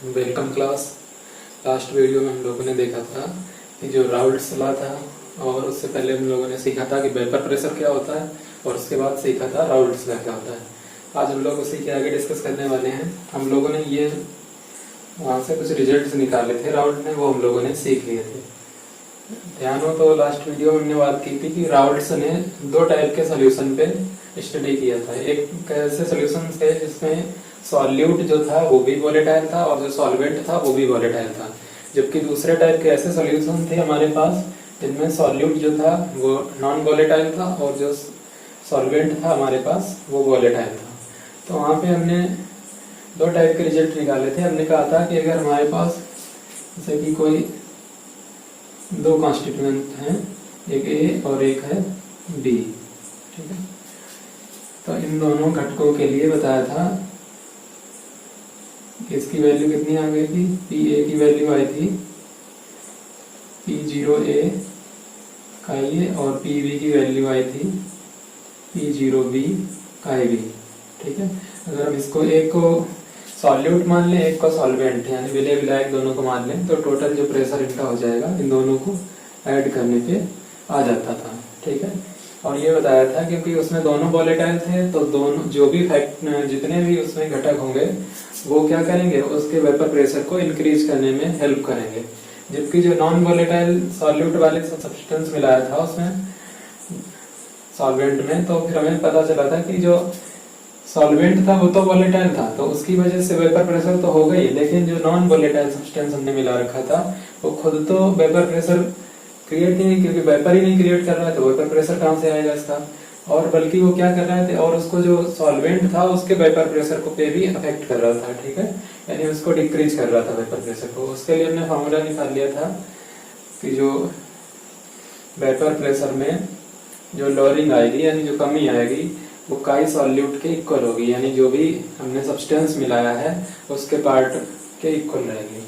Welcome class. Last video में हम लोगों ने देखा था कि जो राउल्ट्स लॉ था, और उससे पहले हम लोगों ने सीखा था कि वेपर प्रेशर क्या होता है, और उसके बाद सीखा था राउल्ट्स लॉ क्या होता है। आज हम लोग उसी के आगे डिस्कस करने वाले हैं। हम लोगों ने ये वहाँ से कुछ रिजल्ट्स निकाले थे राउल्ट ने, वो हम लोगों ने सीख लिए थे। ध्यान हो तो लास्ट वीडियो में हमने बात की थी कि राउल्ट्स ने दो टाइप के सोल्यूशन पे स्टडी किया था। एक ऐसे सोल्यूशन थे जिसमें सॉल्यूट जो था वो भी वोलेटाइल था और जो सॉल्वेंट था वो भी वोलेटाइल था, जबकि दूसरे टाइप के ऐसे सोल्यूशन थे हमारे पास जिनमें सॉल्यूट जो था वो नॉन वोलेटाइल था और जो सॉल्वेंट था हमारे पास वो वोलेटाइल था। तो वहाँ पे हमने दो टाइप के रिजल्ट निकाले थे। हमने कहा था कि अगर हमारे पास जैसे कि कोई दो कॉन्स्टिट्यूएंट हैं, एक ए और एक है बी, ठीक है। तो इन दोनों घटकों के लिए बताया था कि इसकी वैल्यू कितनी आ गई थी। पी ए की वैल्यू आई थी P0A का ये, और पी बी की वैल्यू आई थी P0B का बी, ठीक है। अगर हम इसको एक को सॉल्यूट मान लें, एक को सॉल्वेंट, यानी विलय विलायक दोनों को मान लें, तो टोटल जो प्रेशर इनका हो जाएगा इन दोनों को ऐड करने पे आ जाता था, ठीक है। और ये बताया था क्योंकि उसमें दोनों वोलेटाइल थे, तो दोनों जो भी जितने भी उसमें घटक होंगे वो क्या करेंगे, उसके वेपर प्रेशर को इंक्रीज करने में हेल्प करेंगे। जबकि जो नॉन वोलेटाइल सॉल्यूट वाले सब्सटेंस मिलाया था उसमें सॉल्वेंट में, तो फिर हमें पता चला था कि जो सॉल्वेंट था वो तो वोलेटाइल था, तो उसकी वजह से वेपर प्रेशर तो हो गई, लेकिन जो नॉन वोलेटाइल सब्सटेंस हमने मिला रखा था वो खुद तो वेपर प्रेशर क्रिएट ही नहीं, क्योंकि वेपर ही नहीं क्रिएट कर रहा है तो वेपर प्रेशर कहाँ से आएगा इसका। और बल्कि वो क्या कर रहे थे, और उसको जो सॉल्वेंट था उसके वेपर प्रेशर को पे भी अफेक्ट कर रहा था, ठीक है, यानी उसको डिक्रीज कर रहा था वेपर प्रेशर को। उसके लिए हमने फॉर्मूला निकाल लिया था कि जो वेपर प्रेशर में जो लोअरिंग आएगी यानी जो कमी आएगी वो काई सॉल्यूट के इक्वल होगी, यानी जो भी हमने सब्सटेंस मिलाया है उसके पार्ट के इक्वल रहेगी,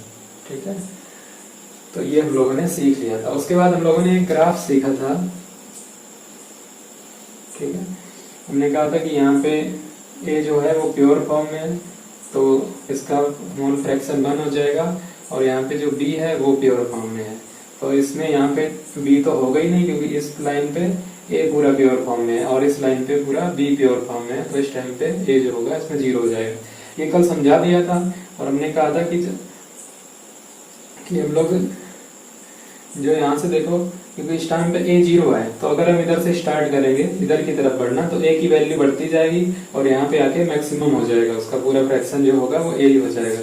ठीक है। तो ये हम लोगों ने सीख लिया था। उसके बाद हम लोगों ने एक ग्राफ सीखा था, ठीक है। हमने कहा था कि यहाँ पे ए जो है वो प्योर फॉर्म में है तो इसका मोल फ्रैक्शन 1 हो जाएगा, और यहाँ पे जो बी है वो प्योर फॉर्म में है, तो इसमें यहाँ पे बी तो होगा ही नहीं क्योंकि इस लाइन पे ए पूरा प्योर फॉर्म में है और इस लाइन पे पूरा बी प्योर फॉर्म में है, तो इस टाइम पे ए जो होगा इसमें 0 हो जाएगा। ये कल समझा दिया था, और हमने कहा था कि हम लोग जो यहाँ से देखो, क्योंकि इस टाइम पे ए 0 है, तो अगर हम इधर से स्टार्ट करेंगे इधर की तरफ बढ़ना तो ए की वैल्यू बढ़ती जाएगी और यहाँ पे आके मैक्सिमम हो जाएगा, उसका पूरा फ्रैक्शन जो होगा वो ए ही हो जाएगा।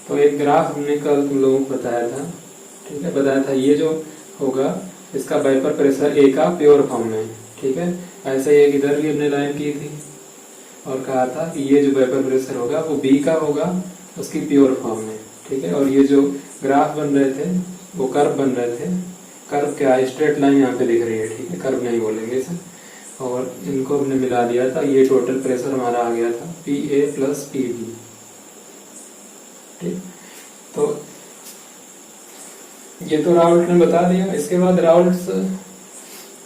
तो एक ग्राफ हमने कल तुम लोगों को बताया था, ठीक है, बताया था ये जो होगा इसका वेपर प्रेशर ए का प्योर फॉर्म में, ठीक है। ऐसे एक इधर भी हमने लाइन की थी और कहा था कि ये जो वेपर प्रेशर होगा वो बी का होगा उसकी प्योर फॉर्म में, ठीक है। और ये जो ग्राफ बन रहे थे वो कर्व बन रहे थे। कर्व क्या, स्ट्रेट लाइन यहाँ पे दिख रही है, ठीक है, कर्व नहीं बोलेंगे इसे। और इनको हमने मिला दिया था, ये टोटल प्रेशर हमारा आ गया था PA प्लस PB, ठीक। तो ये तो राउल्ट ने बता दिया। इसके बाद राउल्ट्स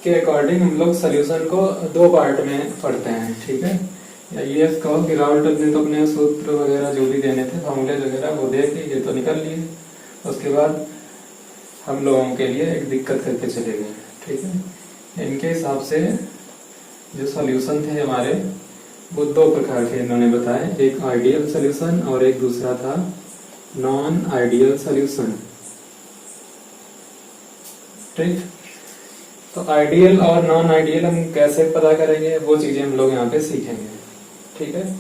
के अकॉर्डिंग हम लोग सोल्यूशन को दो पार्ट में पढ़ते हैं, ठीक है। या ये कहो कि राउल्ट ने तो अपने सूत्र वगैरह जो भी देने थे, फॉर्मूले वगैरह वो दे के ये तो निकल लिए, उसके बाद हम लोगों के लिए एक दिक्कत करके चले गए, ठीक है। इनके हिसाब से जो सॉल्यूशन थे हमारे वो दो प्रकार के इन्होंने बताए, एक आइडियल सॉल्यूशन और एक दूसरा था नॉन आइडियल सॉल्यूशन, ठीक। तो आइडियल और नॉन आइडियल हम कैसे पता करेंगे वो चीजें हम लोग यहाँ पे सीखेंगे, ठीक है।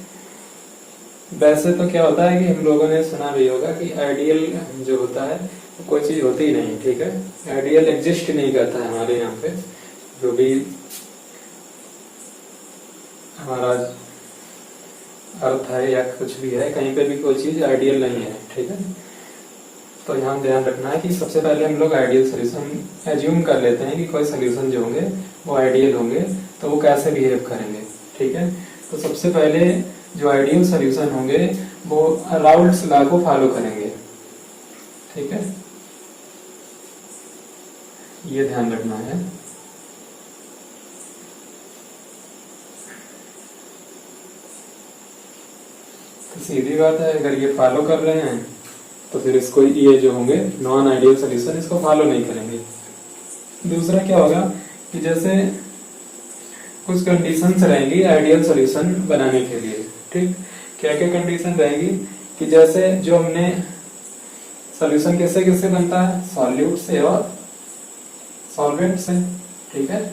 वैसे तो क्या होता है कि हम लोगों ने सुना भी होगा कि आइडियल जो होता है कोई चीज होती ही नहीं, ठीक है। आइडियल एग्जिस्ट नहीं करता है हमारे यहाँ पे, जो भी हमारा अर्थ है या कुछ भी है, कहीं पे भी कोई चीज आइडियल नहीं है, ठीक है। तो यहाँ ध्यान रखना है कि सबसे पहले हम लोग आइडियल सोल्यूशन एज्यूम कर लेते हैं कि कोई सोल्यूशन जो होंगे वो आइडियल होंगे, तो वो कैसे बिहेव करेंगे, ठीक है। तो सबसे पहले जो आइडियल सोल्यूशन होंगे वो राउल्ट्स लॉ को फॉलो करेंगे, ठीक है, ये ध्यान रखना है। तो सीधी बात है, अगर ये फॉलो कर रहे हैं तो फिर इसको ये जो होंगे नॉन आइडियल सोल्यूशन इसको फॉलो नहीं करेंगे। दूसरा क्या होगा कि जैसे कुछ कंडीशंस रहेंगी आइडियल सॉल्यूशन बनाने के लिए। ठीक, क्या क्या कंडीशन रहेगी कि जैसे जो हमने सॉल्यूशन किससे किससे बनता है, सॉल्यूट से और सॉल्वेंट से। ठीक है,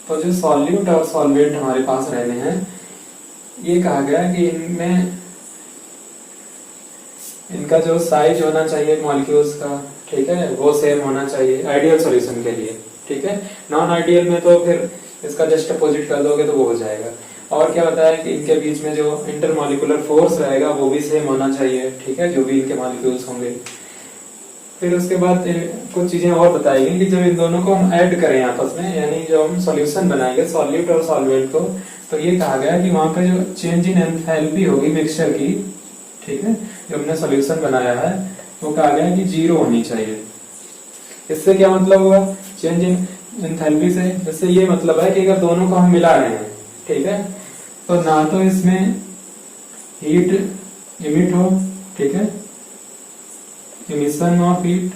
तो जो सॉल्यूट और सॉल्वेंट हमारे पास रहने हैं, ये कहा गया कि इनमें इनका जो साइज होना चाहिए मॉलिक्यूल्स का, ठीक है, वो सेम होना चाहिए आइडियल सॉल्यूशन के लिए। ठीक है, नॉन आइडियल में तो फिर इसका जस्ट अपोजिट कर दोगे तो वो हो जाएगा। और क्या बताया कि इनके बीच में जो इंटरमॉलिक्यूलर फोर्स रहेगा वो भी सेम होना चाहिए। ठीक है, जो भी इनके मॉलिक्यूल्स होंगे। फिर उसके बाद कुछ चीजें और बताई गई कि जब इन दोनों को हम ऐड करें आपस में, यानी जो हम सॉल्यूशन बनाएंगे सॉल्यूट और सॉल्वेंट को, तो ये कहा गया कि वहां पे जो चेंज इन एंथैल्पी होगी मिक्सचर की, ठीक है, जो हमने सॉल्यूशन बनाया है, वो कहा गया कि 0 होनी चाहिए। इससे क्या मतलब हुआ चेंज इन एंथैल्पी से? इससे ये मतलब है कि अगर दोनों को हम मिला रहे हैं, ठीक है, तो ना तो इसमें हीट इमिट हो, ठीक है, इमिशन ऑफ हीट,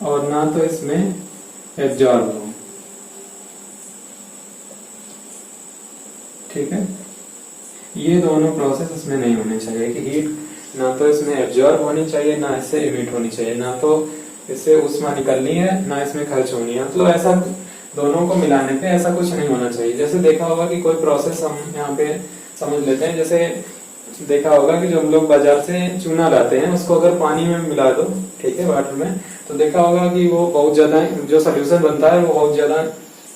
और ना तो इसमें एब्जॉर्ब हो। ठीक है, ये दोनों प्रोसेस इसमें नहीं होने चाहिए कि हीट ना तो इसमें एब्जॉर्ब होनी चाहिए, ना इससे इमिट होनी चाहिए, ना तो इससे उष्मा निकलनी है, ना इसमें खर्च होनी है। मतलब ऐसा दोनों को मिलाने पे ऐसा कुछ नहीं होना चाहिए। जैसे देखा होगा कि कोई प्रोसेस हम यहाँ पे समझ लेते हैं, जैसे देखा होगा कि जो हम लोग बाजार से चूना लाते हैं उसको अगर पानी में मिला दो, ठीक है, वाटर में, तो देखा होगा कि वो बहुत ज्यादा जो सोल्यूशन बनता है वो बहुत ज्यादा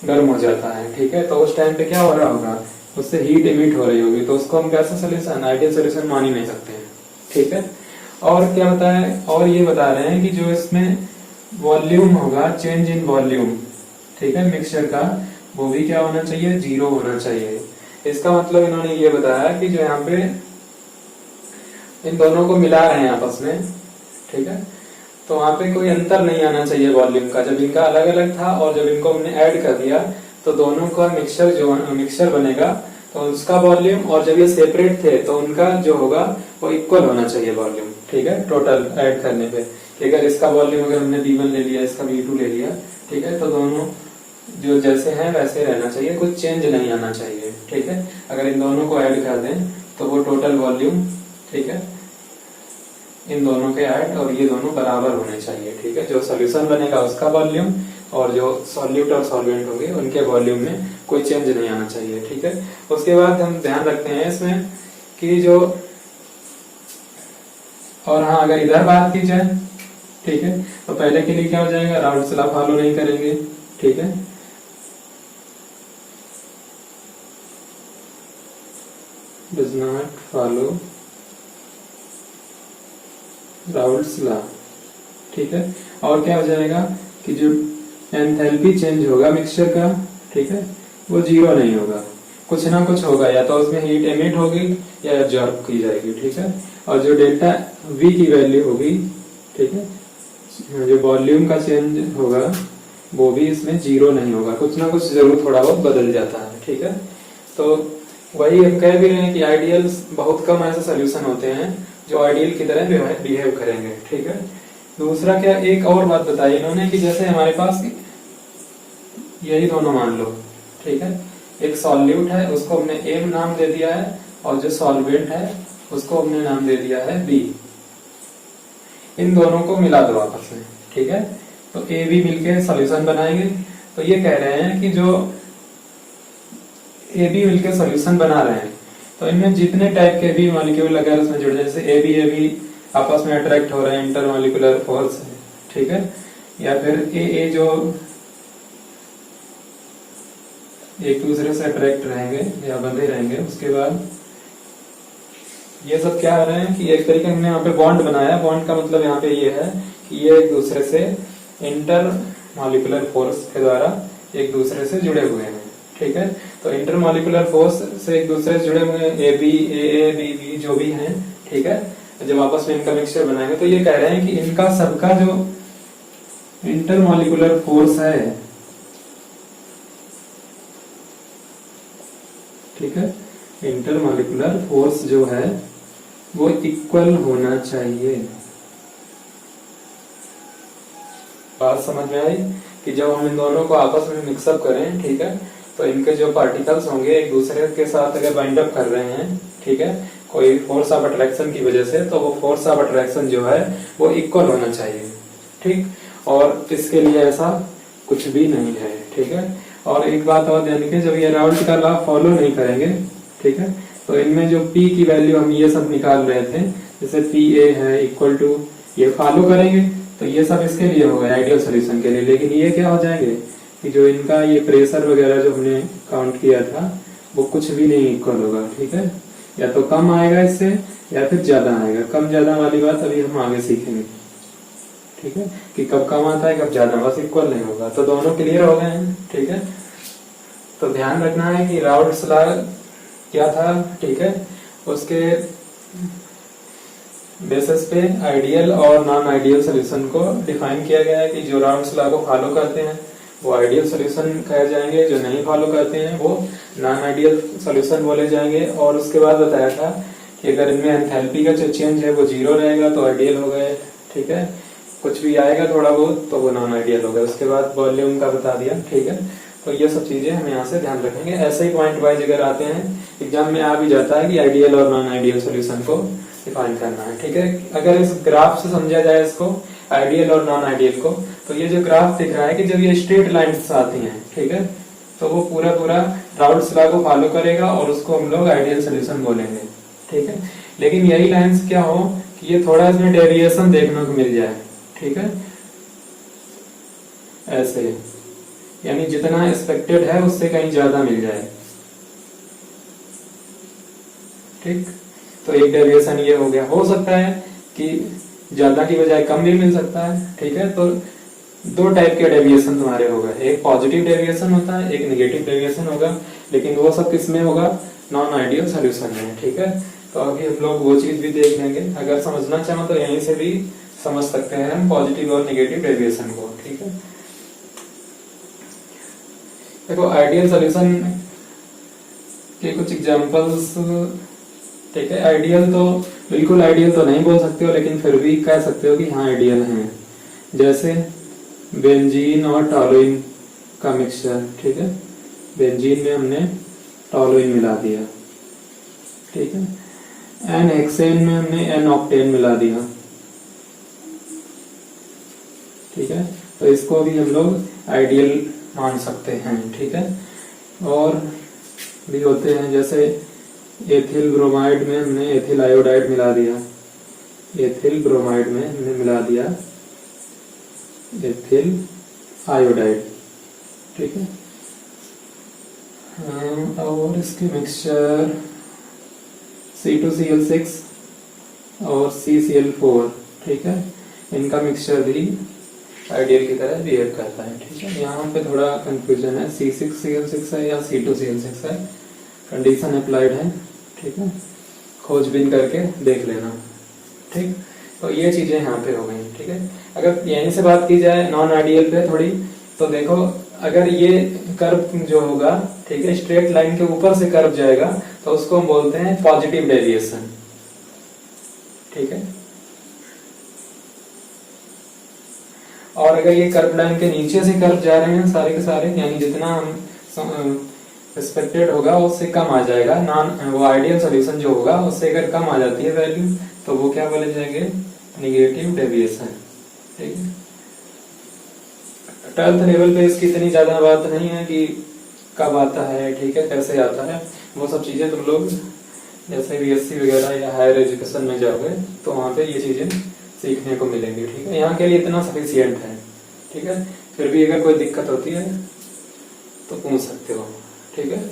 गर्म हो जाता है। ठीक है, तो उस टाइम पे क्या हो रहा होगा, उससे हीट इमिट हो रही होगी, तो उसको हम कैसा सोल्यूशन, आइडियल सोल्यूशन मान ही नहीं सकते हैं। ठीक है, और क्या बताया, और ये बता रहे हैं कि जो इसमें वॉल्यूम होगा, चेंज इन वॉल्यूम, ठीक है, मिक्सचर का, वो भी क्या होना चाहिए, 0 होना चाहिए। इसका मतलब इन्होंने ये बताया कि जो यहाँ पे इन दोनों को मिला रहे हैं आपस में, ठीक है, तो वहां पे कोई अंतर नहीं आना चाहिए वॉल्यूम का। जब इनका अलग अलग था और जब इनको हमने ऐड कर दिया तो दोनों का मिक्सचर जो मिक्सचर बनेगा, तो उसका वॉल्यूम, और जब ये सेपरेट थे तो उनका जो होगा वो इक्वल होना चाहिए वॉल्यूम। ठीक है, टोटल ऐड करने पे कि अगर इसका वॉल्यूम अगर हमने V1 ले लिया, इसका V2 ले लिया, ठीक है, तो दोनों जो जैसे हैं वैसे रहना चाहिए, कुछ चेंज नहीं आना चाहिए। ठीक है, अगर इन दोनों को ऐड कर दें तो वो टोटल वॉल्यूम, ठीक है, इन दोनों के ऐड और ये दोनों बराबर होने चाहिए। ठीक है, जो सोल्यूशन बनेगा उसका वॉल्यूम और जो सॉल्यूट और सॉल्वेंट होंगे उनके वॉल्यूम में कोई चेंज नहीं आना चाहिए। ठीक है, उसके बाद हम ध्यान रखते हैं इसमें कि जो, और हाँ, अगर इधर बात की जाए, ठीक है, तो पहले के लिए क्या हो जाएगा, राउल्ट्स लॉ फॉलो नहीं करेंगे। ठीक है, does not follow Raoult's law. ठीक है, और क्या हो जाएगा कि जो एंथैल्पी चेंज होगा मिक्सचर का, ठीक है, वो 0 नहीं होगा, कुछ ना कुछ होगा, या तो उसमें हीट एमिट होगी या एब्जॉर्ब की जाएगी। ठीक है, और जो डेल्टा V की वैल्यू होगी, ठीक है, जो वॉल्यूम का चेंज होगा वो भी इसमें 0 नहीं होगा, कुछ ना कुछ जरूर थोड़ा बहुत बदल जाता है। ठीक है, तो वही हम कह भी रहे हैं कि आइडियल बहुत कम ऐसे सोल्यूशन होते हैं जो आइडियल की तरह बिहेव करेंगे। ठीक है, दूसरा क्या, एक और बात बताई इन्होंने कि जैसे हमारे पास यही दोनों मान लो, ठीक है, एक सॉल्यूट है, उसको हमने A नाम दे दिया है, और जो सॉल्वेंट है उसको हमने नाम दे दिया है B। इन दोनों को मिला दो आपस में, ठीक है, तो A B मिलके सॉल्यूशन बनाएंगे। तो ये कह रहे हैं कि जो A B मिलके सॉल्यूशन बना रहे हैं, तो इनमें जितने टाइप के भी मॉलिक्यूल अगर उसमें जुड़ जाए, जैसे A B आपस में अट्रैक्ट हो रहे हैं, इंटरमॉलिक्यूलर फोर्स है, ठीक है, या फिर A जो एक दूसरे से अट्रैक्ट रहेंगे या बंधे रहेंगे। उसके बाद ये सब क्या आ रहे हैं कि एक तरीके हमने यहाँ पे बॉन्ड बनाया। बॉन्ड का मतलब यहाँ पे ये है कि ये एक दूसरे से इंटर मॉलिक्यूलर फोर्स के द्वारा एक दूसरे से जुड़े हुए हैं। ठीक है, तो इंटर मॉलिक्यूलर फोर्स से एक दूसरे से जुड़े हुए हैं, ए बी बी जो भी हैं। ठीक है, जब आपस में इनका मिक्सचर बनाएंगे तो ये कह रहे हैं कि इनका सबका जो इंटर मॉलिक्यूलर फोर्स है ठीक है। इंटरमॉलिक्यूलर फोर्स जो है वो इक्वल होना चाहिए। बात समझ में आई कि जब हम इन दोनों को आपस में मिक्सअप करें, ठीक है, तो इनके जो पार्टिकल्स होंगे एक दूसरे के साथ अगर बाइंड अप कर रहे हैं, ठीक है, कोई फोर्स ऑफ अट्रैक्शन की वजह से, तो वो फोर्स ऑफ अट्रैक्शन जो है वो इक्वल होना चाहिए, ठीक। और इसके लिए ऐसा कुछ भी नहीं है, ठीक है। और एक बात और ध्यान रखिए, जब ये राउल्ट का लॉ फॉलो नहीं करेंगे, ठीक है, तो इनमें जो P की वैल्यू हम ये सब निकाल रहे थे, जैसे PA है इक्वल टू, ये फॉलो करेंगे तो ये सब इसके लिए होगा आइडियल सोल्यूशन के लिए। लेकिन ये क्या हो जाएंगे कि जो इनका ये प्रेशर वगैरह जो हमने काउंट किया था वो कुछ भी नहीं इक्वल होगा, ठीक है। या तो कम आएगा इससे या फिर ज्यादा आएगा। कम ज्यादा वाली बात अभी हम आगे सीखेंगे, ठीक है, कि कब कम आता है कब ज्यादा, बस इक्वल नहीं होगा। तो दोनों क्लियर हो गए हैं, ठीक है। तो ध्यान रखना है कि राउल्ट्स लॉ क्या था, ठीक है, उसके बेसिस पे आइडियल और नॉन आइडियल सोल्यूशन को डिफाइन किया गया है कि जो राउल्ट्स लॉ को फॉलो करते हैं वो आइडियल सोल्यूशन कहे जाएंगे, जो नहीं फॉलो करते हैं वो नॉन आइडियल सोल्यूशन बोले जाएंगे। और उसके बाद बताया था कि अगर इनमें एंथैल्पी का जो चेंज है वो 0 रहेगा तो आइडियल हो गए, ठीक है, कुछ भी आएगा थोड़ा बहुत तो वो नॉन आइडियल हो गया। उसके बाद वॉल्यूम का बता दिया, ठीक है। तो ये सब चीजें हम यहाँ से ध्यान रखेंगे। ऐसे ही पॉइंट वाइज अगर आते हैं एग्जाम में आ भी जाता है कि आइडियल और नॉन आइडियल सोल्यूशन को डिफाइन करना है, ठीक है। अगर इस ग्राफ से समझा जाए इसको आइडियल और नॉन आइडियल को, तो ये जो ग्राफ दिख रहा है कि जब ये स्ट्रेट लाइंस आती हैं, ठीक है, तो वो पूरा पूरा राउल्ट्स लॉ को फॉलो करेगा और उसको हम लोग आइडियल सोल्यूशन बोलेंगे, ठीक है। लेकिन यही लाइंस क्या हो कि ये थोड़ा इसमें डेविएशन देखने को मिल जाए, ठीक है, ऐसे, यानी जितना एक्सपेक्टेड है उससे कहीं ज्यादा मिल जाए, ठीक। तो एक डेविएशन ये हो गया। हो सकता है कि ज्यादा की बजाय कम भी मिल सकता है, ठीक है। तो दो टाइप के डेविएशन तुम्हारे होगा, एक पॉजिटिव डेविएशन होता है, एक नेगेटिव डेविएशन होगा। लेकिन वो सब किसमें होगा, नॉन आइडियल सोल्यूशन में, ठीक है। तो अभी हम लोग वो चीज भी देख लेंगे। अगर समझना चाहो तो यहीं से भी समझ सकते हैं हम पॉजिटिव और नेगेटिव डेविएशन को, ठीक है। देखो आइडियल सोल्यूशन के कुछ एग्जांपल्स, ठीक है। आइडियल तो बिल्कुल आइडियल तो नहीं बोल सकते हो, लेकिन फिर भी कह सकते हो कि हाँ आइडियल हैं। जैसे बेंजीन और टॉलुइन का मिक्सचर, ठीक है, बेंजीन में हमने टॉलुइन मिला दिया, ठीक है। एन हेक्सेन में हमने एन ऑक्टेन मिला दिया, ठीक है। तो इसको भी हम लोग आइडियल मान सकते हैं, ठीक है। और भी होते हैं जैसे एथिल ब्रोमाइड में हमने एथिल आयोडाइड मिला दिया, एथिल ब्रोमाइड में हमने मिला दिया एथिल आयोडाइड, ठीक है। और इसके मिक्सचर C2Cl6 और CCl4, ठीक है, इनका मिक्सचर भी आइडियल की तरह बिहेव करता है, ठीक है। यहाँ पे थोड़ा कंफ्यूजन है, C6Cl6 है या C2Cl6 है, कंडीशन अप्लाइड है, ठीक है, खोजबीन करके देख लेना, ठीक। तो ये चीजें यहाँ पे हो गई, ठीक है। अगर यहीं से बात की जाए नॉन आइडियल पे थोड़ी, तो देखो अगर ये कर्व जो होगा, ठीक है, स्ट्रेट लाइन के ऊपर से कर्व जाएगा तो उसको हम बोलते हैं पॉजिटिव डेविएशन, ठीक है। और अगर ये कर्व लाइन के नीचे से कर्व जा रहे हैं सारे के सारे, यानी जितना हम एक्सपेक्टेड होगा उससे कम आ जाएगा, नॉन वो आइडियल सोल्यूशन जो होगा उससे अगर कम आ जाती है वैल्यू तो वो क्या बोले जाएंगे, नेगेटिव डेविएशन, ठीक है। 12th लेवल पे इसकी इतनी ज्यादा बात नहीं है कि कब आता है, ठीक है, कैसे आता है, वो सब चीजें तुम लोग जैसे BSc वगैरह या हायर एजुकेशन में जाओगे तो वहाँ पे ये चीजें सीखने को मिलेंगी, ठीक है। यहाँ के लिए इतना सफिशियंट है, ठीक है। फिर भी अगर कोई दिक्कत होती है तो पूछ सकते हो, ठीक है।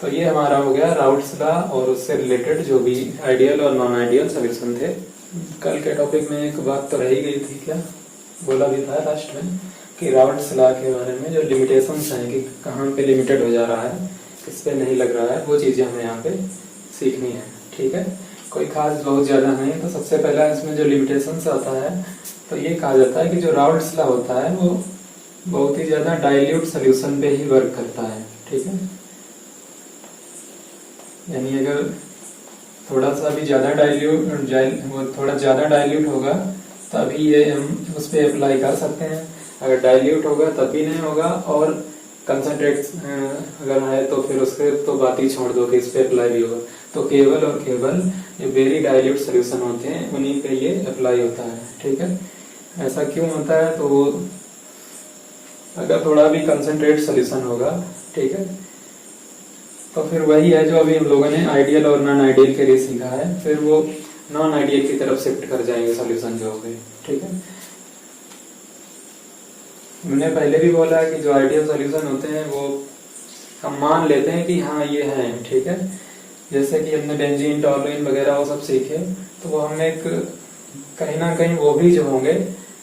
तो ये हमारा हो गया राउल्ट्स लॉ और उससे रिलेटेड जो भी आइडियल और नॉन आइडियल सोल्यूशन थे। कल के टॉपिक में एक बात तो रह ही गई थी, क्या बोला भी था लास्ट में कि राउल्ट्स लॉ के बारे में जो लिमिटेशंस हैं कि कहाँ पे लिमिटेड हो जा रहा है, किस पे नहीं लग रहा है, वो चीजें हमें यहाँ पे सीखनी है, ठीक है। कोई खास बहुत ज्यादा नहीं। तो सबसे पहला इसमें जो लिमिटेशंस आता है तो ये कहा जाता है कि जो राउल्ट्स लॉ होता है वो बहुत ही ज्यादा डाइल्यूट सोल्यूशन पे ही वर्क करता है, ठीक है। यानी अगर थोड़ा सा भी ज़्यादा थोड़ा ज़्यादा डाइल्यूट होगा तभी ये हम उस पर अप्लाई कर सकते हैं। अगर डाइल्यूट होगा तब भी नहीं होगा, और कंसनट्रेट अगर है तो फिर उसके तो बात ही छोड़ दो कि इस पे अप्लाई भी होगा। तो केवल और केवल ये वेरी डाइल्यूट सोल्यूशन होते हैं, उन्हीं पे ये अप्लाई होता है। ठीक है, ऐसा क्यों होता है? तो अगर थोड़ा भी कंसनट्रेट सोल्यूशन होगा, ठीक है, तो फिर वही है जो अभी हम लोगों ने आइडियल और नॉन आइडियल के लिए सीखा है, फिर वो नॉन आइडियल की तरफ शिफ्ट कर जाएंगे सोल्यूशन जो हो गए। ठीक है, मैंने पहले भी बोला कि जो आइडियल सोल्यूशन होते हैं वो हम मान लेते हैं कि हाँ ये है। ठीक है, जैसे कि हमने बेंजीन, टॉलुइन वगैरह वो सब सीखे, तो वो हमें कहीं ना कहीं वो भी जो होंगे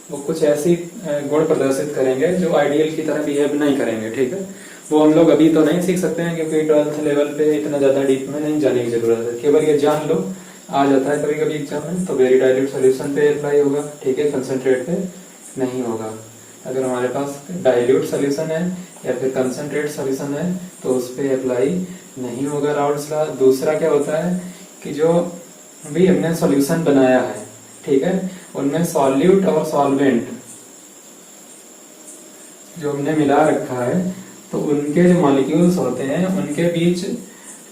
वो कुछ ऐसी गुण प्रदर्शित करेंगे जो आइडियल की तरह बिहेव नहीं करेंगे। ठीक है, वो हम लोग अभी तो नहीं सीख सकते हैं क्योंकि 12th लेवल पे इतना ज्यादा डीप में नहीं जाने की जरूरत है, केवल ये जान लो आ जाता है कभी कभी एग्जाम में। तो वेरी डाइल्यूट सोल्यूशन पे अप्लाई होगा, ठीक है, कंसंट्रेट पे नहीं होगा। अगर हमारे पास डाइल्यूट सोल्यूशन है या फिर कंसंट्रेट सोल्यूशन है तो उस पर अप्लाई नहीं होगा राउल्ट्स लॉ। दूसरा क्या होता है कि जो भी हमने सोल्यूशन बनाया है, ठीक है, उनमें सॉल्यूट और सॉल्वेंट जो हमने मिला रखा है, तो उनके जो मॉलिक्यूल्स होते हैं उनके बीच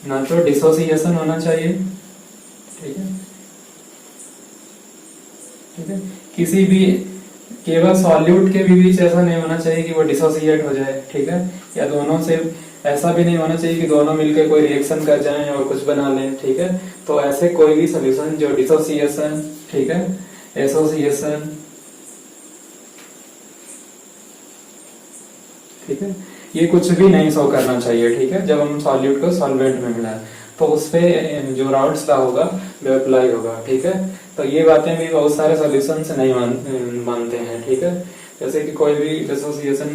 ना तो डिसोसिएशन होना चाहिए, ठीक है, ठीक है, किसी भी केवल सॉल्यूट के भी बीच ऐसा नहीं होना चाहिए कि वो डिसोसिएट हो जाए। ठीक है, या दोनों से ऐसा भी नहीं होना चाहिए कि दोनों मिलकर कोई रिएक्शन कर जाएं और कुछ बना लें। ठीक है, तो ऐसे कोई भी सोल्यूशन जो डिसोसिएशन, ठीक है, एसोसिएशन, ठीक है, ये कुछ भी नहीं शो करना चाहिए। ठीक है, जब हम सॉल्यूट को सॉल्वेंट में मिलाएं तो उस पे जो राउल्ट्स लॉ होगा वो अप्लाई होगा। ठीक है, तो ये बातें भी बहुत सारे सॉल्यूशन से नहीं मानते हैं। ठीक है, जैसे कि कोई भी डिसोसिएशन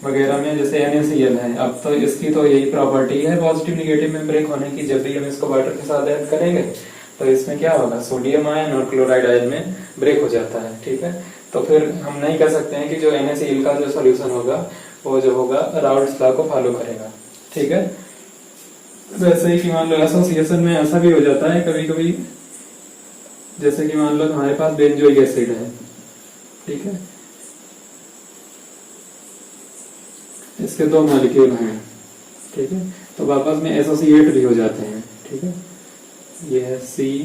वगैरह में जैसे NaCl है, अब तो इसकी तो यही प्रॉपर्टी है पॉजिटिव निगेटिव में ब्रेक होने की। जब भी हम इसको वाटर के साथ ऐड करेंगे तो इसमें क्या होगा, सोडियम आयन और क्लोराइड आयन में ब्रेक हो जाता है। ठीक है, तो फिर हम नहीं कह सकते हैं कि जो NaCl का जो सोल्यूशन होगा वो जो होगा राउल्ट्स लॉ को फॉलो करेगा। ठीक है, वैसे ही कि मान लो एसोसिएशन में ऐसा भी हो जाता है कभी कभी, जैसे कि मान लो हमारे पास बेंजोइक एसिड है, ठीक है, इसके दो मॉलिक्यूल हैं, ठीक है, तो आपस में एसोसिएट भी हो जाते हैं। ठीक है, ये है COH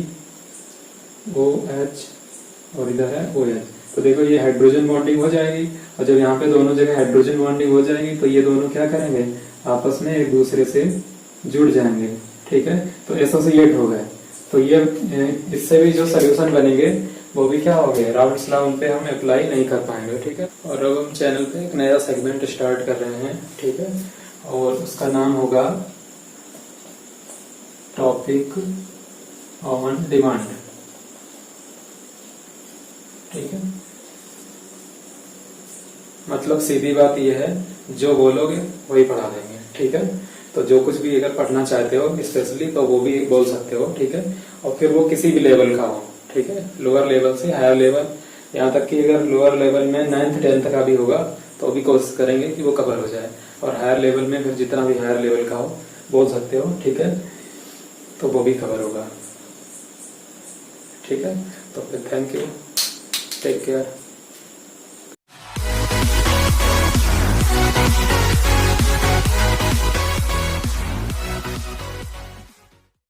और इधर है OH, तो देखो ये हाइड्रोजन बॉन्डिंग हो जाएगी, और जब यहाँ पे दोनों जगह हाइड्रोजन बॉन्डिंग हो जाएगी तो ये दोनों क्या करेंगे, आपस में एक दूसरे से जुड़ जाएंगे। ठीक है, तो एसोसिएट हो गए, तो ये इससे भी जो सोल्यूशन बनेंगे वो भी क्या हो गए, राउल्ट्स लॉ उन पे हम अप्लाई नहीं कर पाएंगे। ठीक है, और अब हम चैनल पे एक नया सेगमेंट स्टार्ट कर रहे हैं। ठीक है, और उसका नाम होगा टॉपिक ऑन डिमांड। ठीक है, मतलब सीधी बात यह है जो बोलोगे वही पढ़ा देंगे। ठीक है, तो जो कुछ भी अगर पढ़ना चाहते हो स्पेशली तो वो भी बोल सकते हो। ठीक है, और फिर वो किसी भी लेवल का हो, ठीक है, लोअर लेवल से हायर लेवल, यहाँ तक कि अगर लोअर लेवल में 9th 10th का भी होगा तो भी कोशिश करेंगे कि वो कवर हो जाए, और हायर लेवल में फिर जितना भी हायर लेवल का हो बोल सकते हो। ठीक है, तो वो भी कवर होगा। ठीक है, तो फिर थैंक यू, टेक केयर।